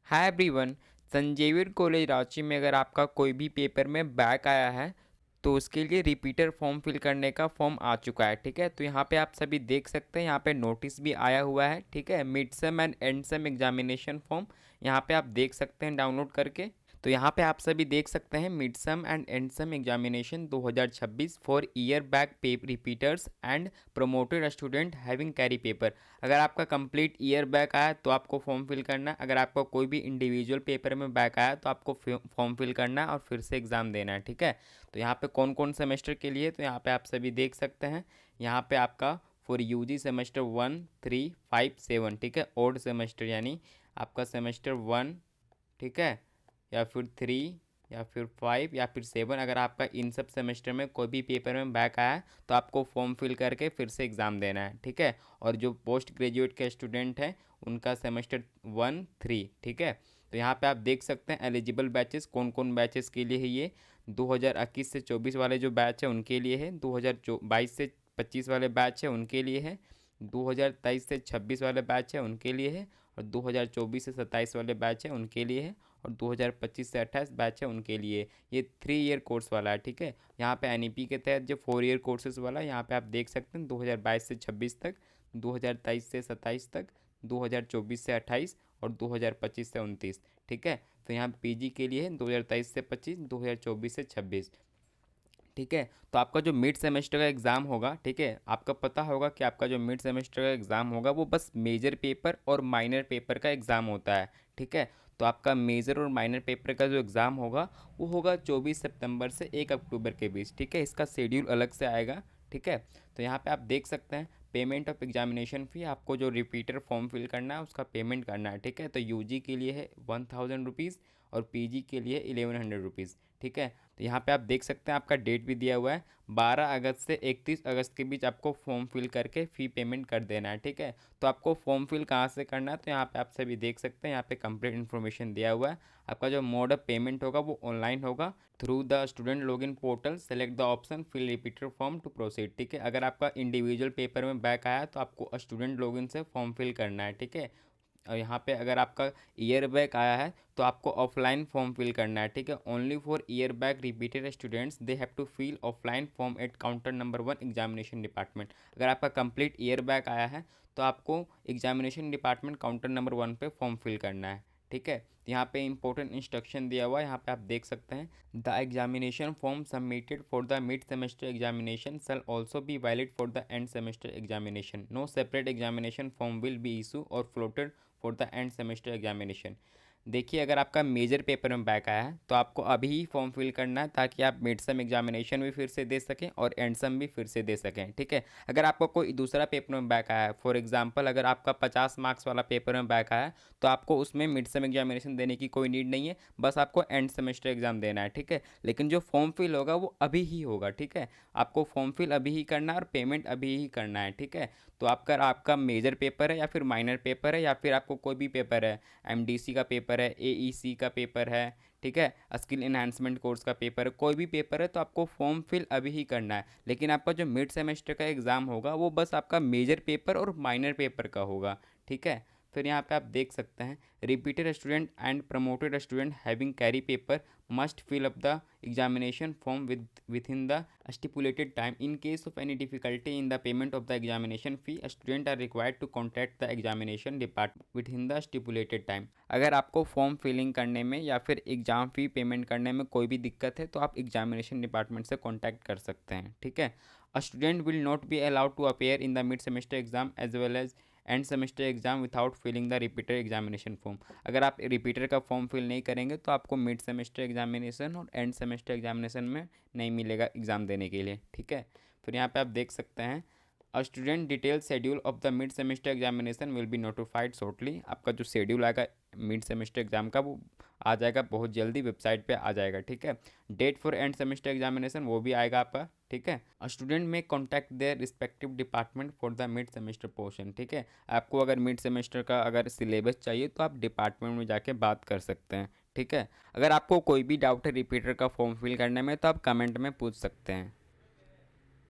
हाय everyone. Saint Xavier college Ranchi में अगर आपका कोई भी पेपर में बैक आया है तो उसके लिए रिपीटर फॉर्म फिल करने का फॉर्म आ चुका है। ठीक है, तो यहाँ पे आप सभी देख सकते हैं, यहाँ पे नोटिस भी आया हुआ है। ठीक है, mid sem and and same examination form यहाँ पे आप देख सकते हैं डाउनलोड करके। तो यहाँ पे आप सभी देख सकते हैं mid sem end end sem examination 2026 for year back paper repeaters and promoted student having carry paper. अगर आपका कंप्लीट ईयर बैक आया तो आपको फॉर्म फिल करना है। अगर आपका कोई भी इंडिविजुअल पेपर में बैक आया तो आपको फॉर्म फिल करना है और फिर से एग्ज़ाम देना है। ठीक है, तो यहाँ पे कौन कौन सेमेस्टर के लिए, तो यहाँ पे आप सभी देख सकते हैं। यहाँ पे आपका फॉर यूजी सेमेस्टर 1, 3, 5, 7। ठीक है, ओल्ड सेमेस्टर यानी आपका सेमेस्टर 1, ठीक है, या फिर 3 या फिर 5 या फिर 7। अगर आपका इन सब सेमेस्टर में कोई भी पेपर में बैक आया है तो आपको फॉर्म फिल करके फिर से एग्ज़ाम देना है। ठीक है, और जो पोस्ट ग्रेजुएट के स्टूडेंट हैं उनका सेमेस्टर 1, 3। ठीक है, तो यहाँ पे आप देख सकते हैं एलिजिबल बैचेस कौन कौन बैचेस के लिए है। ये 2021 से 24 वाले जो बैच है उनके लिए है, 2022 से 25 वाले बैच है उनके लिए है, 2023 से 26 वाले बैच है उनके लिए है, और 2024 से 27 वाले बैच है उनके लिए है, और 2025 से 28 बैच है उनके लिए। ये 3 ईयर कोर्स वाला है। ठीक है, यहाँ पे एनईपी के तहत जो 4 ईयर कोर्सेज वाला यहाँ पे आप देख सकते हैं 2022 से 26 तक, 2023 से 27 तक, 2024 से 28 और 2025 से 29। ठीक है, तो यहाँ पीजी के लिए है 2023 से 25, 2024 से 26। ठीक है, तो आपका जो मिड सेमेस्टर का एग्ज़ाम होगा, ठीक है, आपका पता होगा कि आपका जो मिड सेमेस्टर का एग्ज़ाम होगा वो बस मेजर पेपर और माइनर पेपर का एग्ज़ाम होता है। ठीक है, तो आपका मेजर और माइनर पेपर का जो एग्ज़ाम होगा वो होगा 24 सितंबर से 1 अक्टूबर के बीच। ठीक है, इसका शेड्यूल अलग से आएगा। ठीक है, तो यहाँ पे आप देख सकते हैं पेमेंट ऑफ एग्जामिनेशन फ़ी, आपको जो रिपीटर फॉर्म फिल करना है उसका पेमेंट करना है। ठीक है, तो यूजी के लिए है 1000 रुपीज़ और पीजी के लिए 1100 रुपीज़। ठीक है, तो यहाँ पे आप देख सकते हैं आपका डेट भी दिया हुआ है 12 अगस्त से 31 अगस्त के बीच आपको फॉर्म फिल करके फ़ी पेमेंट कर देना है। ठीक है, तो आपको फॉर्म फिल कहाँ से करना है, तो यहाँ पे आप सभी देख सकते हैं, यहाँ पे कंप्लीट इन्फॉर्मेशन दिया हुआ है। आपका जो मोड ऑफ पेमेंट होगा वो ऑनलाइन होगा through the student login portal. Select the option fill repeater form to proceed. ठीक है, अगर आपका इंडिविजुअल पेपर में बैक आया तो आपको स्टूडेंट लॉगिन से फॉर्म फिल करना है। ठीक है, और यहाँ पे अगर आपका ईयर बैक आया है तो आपको ऑफलाइन फॉर्म फिल करना है। ठीक है, only for year back repeated students they have to fill offline form at counter number 1 examination department. अगर आपका कंप्लीट ईयर बैक आया है तो आपको एग्जामिनेशन डिपार्टमेंट काउंटर नंबर 1 पे फॉर्म फिल करना है। ठीक है, यहाँ पे इंपॉर्टेंट इंस्ट्रक्शन दिया हुआ है, यहाँ पे आप देख सकते हैं the examination form submitted for the mid semester examination shall also be valid for the end semester examination. No separate examination form will be issue और floated for the end semester examination. देखिए, अगर आपका major paper में back आया है तो आपको अभी ही फॉर्म फिल करना है ताकि आप मिड सम एग्जामिनेशन भी फिर से दे सकें और एंड सम भी फिर से दे सकें। ठीक है, अगर आपको कोई दूसरा पेपर में बैक आया है, फॉर एग्जांपल अगर आपका 50 मार्क्स वाला पेपर में बैक आया है तो आपको उसमें मिड सम एग्जामिनेशन देने की कोई नीड नहीं है, बस आपको एंड सेमेस्टर एग्जाम देना है। ठीक है, लेकिन जो फॉर्म फिल होगा वो अभी ही होगा। ठीक है, आपको फॉर्म फिल अभी ही करना है और पेमेंट अभी ही करना है। ठीक है, तो आपका मेजर पेपर है या फिर माइनर पेपर है या फिर आपको कोई भी पेपर है, एमडीसी का पेपर है, एईसी का पेपर है, ठीक है, स्किल इन्हांसमेंट कोर्स का पेपर है, कोई भी पेपर है तो आपको फॉर्म फिल अभी ही करना है। लेकिन आपका जो मिड सेमेस्टर का एग्ज़ाम होगा वो बस आपका मेजर पेपर और माइनर पेपर का होगा। ठीक है, फिर यहाँ पे आप देख सकते हैं repeated student and promoted student having carry paper must fill up the examination form within the stipulated time. In case of any difficulty in the payment of the examination fee, student are required to contact the examination department within the stipulated time. अगर आपको form filling करने में या फिर exam फ़ी payment करने में कोई भी दिक्कत है तो आप एग्जामिनेशन डिपार्टमेंट से कॉन्टैक्ट कर सकते हैं। ठीक है, a student will not be allowed to appear in the mid semester exam as well as end semester exam without filling the repeater examination form. अगर आप रिपीटर का फॉर्म फिल नहीं करेंगे तो आपको मिड सेमेस्टर एग्जामिनेशन और and semester examination में नहीं मिलेगा एग्ज़ाम देने के लिए। ठीक है, फिर यहाँ पे आप देख सकते हैं a student detail schedule of the mid semester examination will be notified shortly. आपका जो शेड्यूल आएगा मिड सेमेस्टर एग्जाम का वो आ जाएगा बहुत जल्दी, वेबसाइट पे आ जाएगा। ठीक है, date for end semester examination वो भी आएगा आपका। ठीक है, student may contact their respective department for the mid semester portion. ठीक है, आपको अगर मिड सेमेस्टर का अगर सिलेबस चाहिए तो आप डिपार्टमेंट में जाके बात कर सकते हैं। ठीक है, अगर आपको कोई भी डाउट है रिपीटर का फॉर्म फिल करने में तो आप कमेंट में पूछ सकते हैं।